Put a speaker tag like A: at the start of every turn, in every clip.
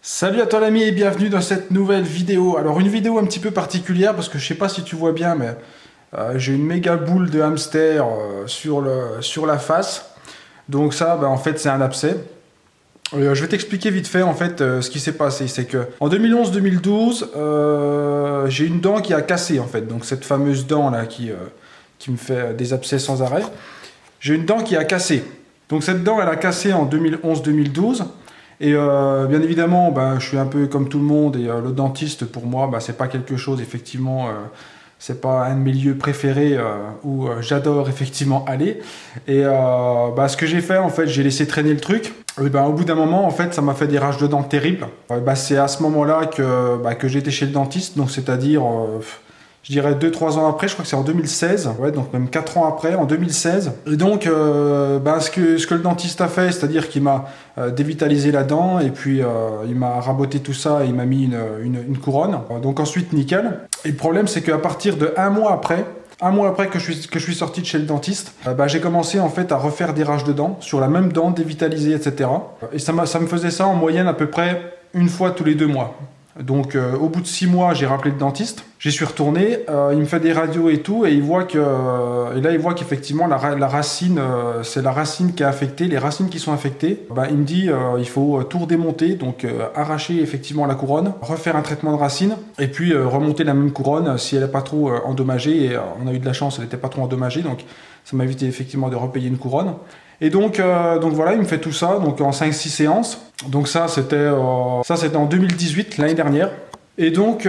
A: Salut à toi l'ami et bienvenue dans cette nouvelle vidéo. Alors une vidéo un petit peu particulière parce que je sais pas si tu vois bien mais j'ai une méga boule de hamster sur la face. Donc ça en fait c'est un abcès. Je vais t'expliquer vite fait en fait ce qui s'est passé. C'est que en 2011-2012 j'ai une dent qui a cassé en fait. Donc cette fameuse dent là qui me fait des abcès sans arrêt. J'ai une dent qui a cassé. Donc cette dent elle a cassé en 2011-2012. Et bien évidemment, je suis un peu comme tout le monde et le dentiste pour moi, c'est pas quelque chose effectivement, c'est pas un de mes lieux préférés où j'adore effectivement aller. Et ce que j'ai fait en fait, j'ai laissé traîner le truc. Et au bout d'un moment, en fait, ça m'a fait des rages de dents terribles. C'est à ce moment-là que j'étais chez le dentiste, donc c'est-à-dire je dirais 2-3 ans après, je crois que c'est en 2016, ouais, donc même 4 ans après, en 2016. Et donc, ce que le dentiste a fait, c'est-à-dire qu'il m'a dévitalisé la dent, et puis il m'a raboté tout ça, et il m'a mis une couronne. Donc ensuite, nickel. Et le problème, c'est qu'à partir de un mois après que je suis sorti de chez le dentiste, j'ai commencé en fait à refaire des rages de dents, sur la même dent, dévitalisée, etc. Et ça me faisait ça en moyenne à peu près une fois tous les 2 mois. Donc au bout de 6 mois, j'ai rappelé le dentiste, j'y suis retourné, il me fait des radios et tout, et il voit qu'effectivement la racine, c'est la racine qui est affectée, les racines qui sont affectées. Il me dit il faut tout redémonter, donc arracher effectivement la couronne, refaire un traitement de racine, et puis remonter la même couronne si elle n'est pas trop endommagée, et on a eu de la chance, elle n'était pas trop endommagée, donc ça m'a évité effectivement de repayer une couronne. Et donc voilà, il me fait tout ça donc en 5-6 séances. Donc ça c'était en 2018, l'année dernière. Et donc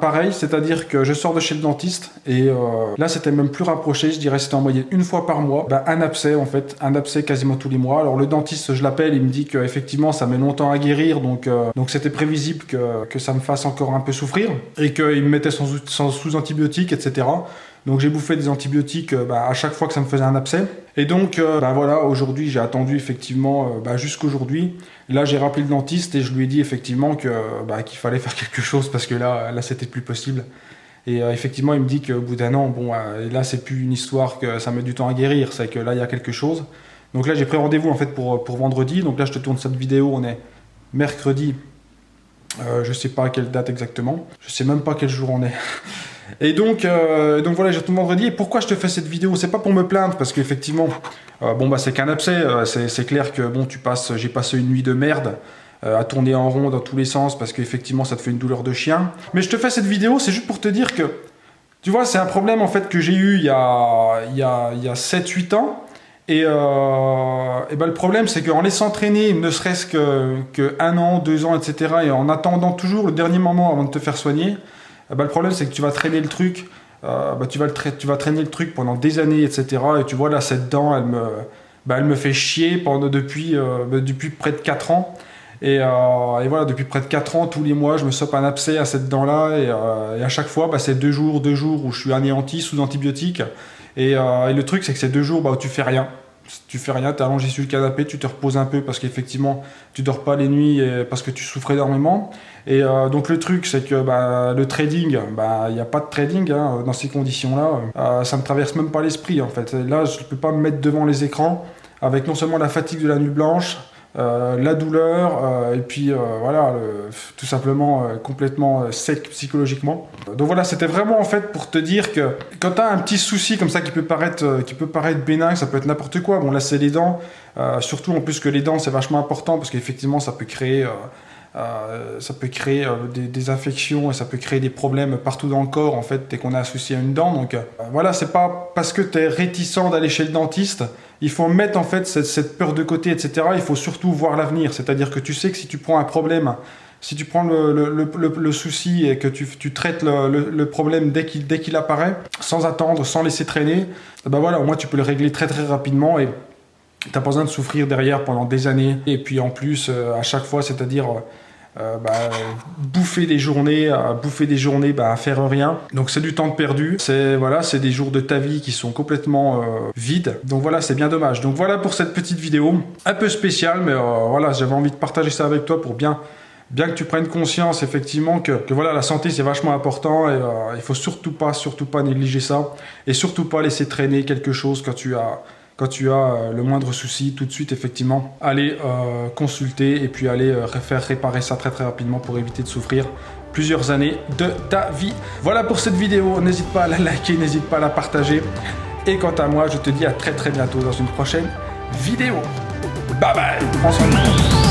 A: pareil, c'est-à-dire que je sors de chez le dentiste et là c'était même plus rapproché, je dirais c'était en moyenne une fois par mois, un abcès en fait, un abcès quasiment tous les mois. Alors le dentiste, je l'appelle, il me dit qu'effectivement ça met longtemps à guérir, donc c'était prévisible que ça me fasse encore un peu souffrir et qu'il me mettait sous antibiotiques, etc. Donc j'ai bouffé des antibiotiques à chaque fois que ça me faisait un abcès. Et donc voilà, aujourd'hui j'ai attendu effectivement jusqu'aujourd'hui. Là j'ai rappelé le dentiste et je lui ai dit effectivement qu'il fallait faire quelque chose parce que là c'était plus possible. Et effectivement il me dit qu'au bout d'un an, là c'est plus une histoire que ça met du temps à guérir, c'est que là il y a quelque chose. Donc là j'ai pris rendez-vous en fait pour vendredi. Donc là je te tourne cette vidéo, on est mercredi. Je sais pas à quelle date exactement. Je sais même pas quel jour on est. Et donc voilà, j'ai retourné vendredi. Et pourquoi je te fais cette vidéo? C'est pas pour me plaindre, parce qu'effectivement, c'est qu'un abcès. C'est clair que j'ai passé une nuit de merde à tourner en rond dans tous les sens, parce qu'effectivement, ça te fait une douleur de chien. Mais je te fais cette vidéo, c'est juste pour te dire que, tu vois, c'est un problème en fait que j'ai eu il y a 7-8 ans. Et le problème, c'est qu'en laissant traîner, ne serait-ce que 1 an, 2 ans, etc., et en attendant toujours le dernier moment avant de te faire soigner, le problème, c'est que tu vas traîner le truc, tu vas traîner le truc pendant des années, etc. Et tu vois, là, cette dent, elle me fait chier depuis près de 4 ans. Et voilà, depuis près de 4 ans, tous les mois, je me sope un abcès à cette dent-là. Et à chaque fois, c'est 2 jours où je suis anéanti sous antibiotiques. Et le truc, c'est que c'est 2 jours où tu fais rien. Tu fais rien, tu es allongé sur le canapé, tu te reposes un peu parce qu'effectivement tu dors pas les nuits parce que tu souffres énormément. Et donc le truc, c'est que le trading, il n'y a pas de trading dans ces conditions-là. Ça me traverse même pas l'esprit en fait. Là, je ne peux pas me mettre devant les écrans avec non seulement la fatigue de la nuit blanche, la douleur, et puis voilà, tout simplement complètement sec psychologiquement. Donc voilà, c'était vraiment en fait pour te dire que quand tu as un petit souci comme ça qui peut paraître bénin, ça peut être n'importe quoi. Bon là c'est les dents, surtout en plus que les dents c'est vachement important parce qu'effectivement ça peut créer des infections et ça peut créer des problèmes partout dans le corps en fait dès qu'on est associé à une dent. Donc voilà, c'est pas parce que tu es réticent d'aller chez le dentiste, il faut mettre en fait cette peur de côté, etc. Il faut surtout voir l'avenir, c'est-à-dire que tu sais que si tu prends un problème, si tu prends le souci et que tu traites le problème dès qu'il apparaît, sans attendre, sans laisser traîner, voilà, au moins tu peux le régler très très rapidement et t'as pas besoin de souffrir derrière pendant des années. Et puis en plus, à chaque fois, c'est-à-dire bouffer des journées à faire rien. Donc c'est du temps de perdu. C'est des jours de ta vie qui sont complètement vides. Donc voilà, c'est bien dommage. Donc voilà pour cette petite vidéo un peu spéciale, mais voilà, j'avais envie de partager ça avec toi pour bien que tu prennes conscience effectivement que voilà, la santé c'est vachement important et il faut surtout pas négliger ça et surtout pas laisser traîner quelque chose quand tu as quand tu as le moindre souci, tout de suite, effectivement, aller consulter et puis aller faire réparer ça très très rapidement pour éviter de souffrir plusieurs années de ta vie. Voilà pour cette vidéo, n'hésite pas à la liker, n'hésite pas à la partager. Et quant à moi, je te dis à très très bientôt dans une prochaine vidéo. Bye bye, prends soin de toi.